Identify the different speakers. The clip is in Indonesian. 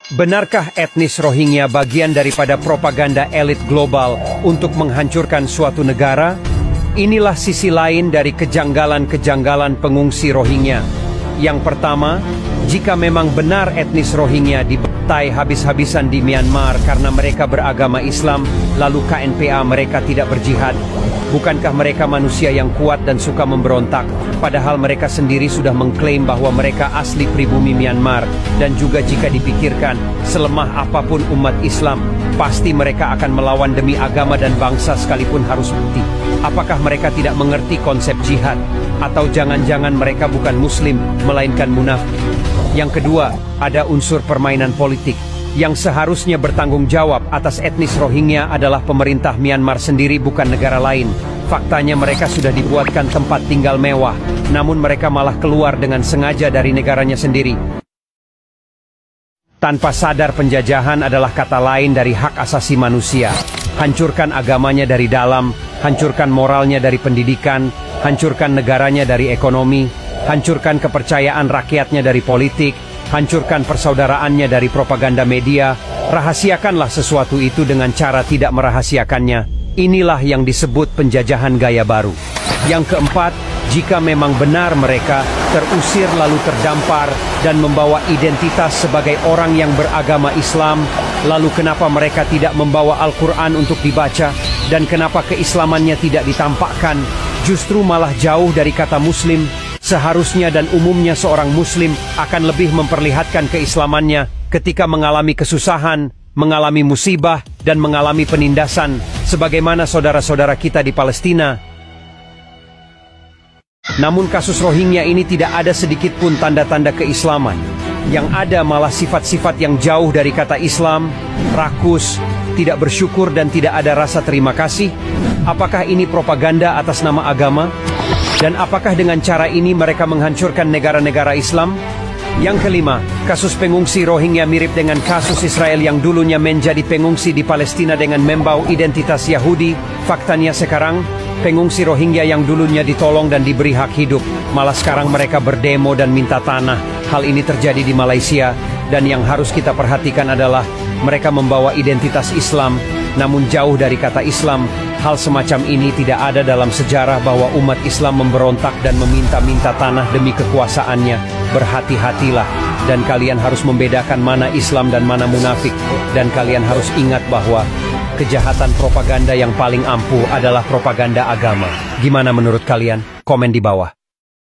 Speaker 1: Benarkah etnis Rohingya bagian daripada propaganda elit global untuk menghancurkan suatu negara? Inilah sisi lain dari kejanggalan-kejanggalan pengungsi Rohingya. Yang pertama, jika memang benar etnis Rohingya dibantai habis-habisan di Myanmar karena mereka beragama Islam, lalu KNPA mereka tidak berjihad, bukankah mereka manusia yang kuat dan suka memberontak, padahal mereka sendiri sudah mengklaim bahwa mereka asli pribumi Myanmar, dan juga jika dipikirkan, selemah apapun umat Islam, pasti mereka akan melawan demi agama dan bangsa sekalipun harus bukti. Apakah mereka tidak mengerti konsep jihad? Atau jangan-jangan mereka bukan muslim, melainkan munafik? Yang kedua, ada unsur permainan politik. Yang seharusnya bertanggung jawab atas etnis Rohingya adalah pemerintah Myanmar sendiri, bukan negara lain. Faktanya mereka sudah dibuatkan tempat tinggal mewah, namun mereka malah keluar dengan sengaja dari negaranya sendiri. Tanpa sadar penjajahan adalah kata lain dari hak asasi manusia. Hancurkan agamanya dari dalam, hancurkan moralnya dari pendidikan, hancurkan negaranya dari ekonomi, hancurkan kepercayaan rakyatnya dari politik, hancurkan persaudaraannya dari propaganda media, rahasiakanlah sesuatu itu dengan cara tidak merahasiakannya. Inilah yang disebut penjajahan gaya baru. Yang keempat, jika memang benar mereka terusir lalu terdampar dan membawa identitas sebagai orang yang beragama Islam, lalu kenapa mereka tidak membawa Al-Quran untuk dibaca, dan kenapa keislamannya tidak ditampakkan, justru malah jauh dari kata muslim? Seharusnya dan umumnya seorang muslim akan lebih memperlihatkan keislamannya ketika mengalami kesusahan, mengalami musibah, dan mengalami penindasan, sebagaimana saudara-saudara kita di Palestina. Namun kasus Rohingya ini tidak ada sedikit pun tanda-tanda keislaman. Yang ada malah sifat-sifat yang jauh dari kata Islam, rakus, tidak bersyukur dan tidak ada rasa terima kasih. Apakah ini propaganda atas nama agama? Dan apakah dengan cara ini mereka menghancurkan negara-negara Islam? Yang kelima, kasus pengungsi Rohingya mirip dengan kasus Israel yang dulunya menjadi pengungsi di Palestina dengan membawa identitas Yahudi. Faktanya sekarang, pengungsi Rohingya yang dulunya ditolong dan diberi hak hidup, malah sekarang mereka berdemo dan minta tanah. Hal ini terjadi di Malaysia, dan yang harus kita perhatikan adalah mereka membawa identitas Islam, namun jauh dari kata Islam. Hal semacam ini tidak ada dalam sejarah bahwa umat Islam memberontak dan meminta-minta tanah demi kekuasaannya. Berhati-hatilah, dan kalian harus membedakan mana Islam dan mana munafik. Dan kalian harus ingat bahwa kejahatan propaganda yang paling ampuh adalah propaganda agama. Gimana menurut kalian? Komen di bawah.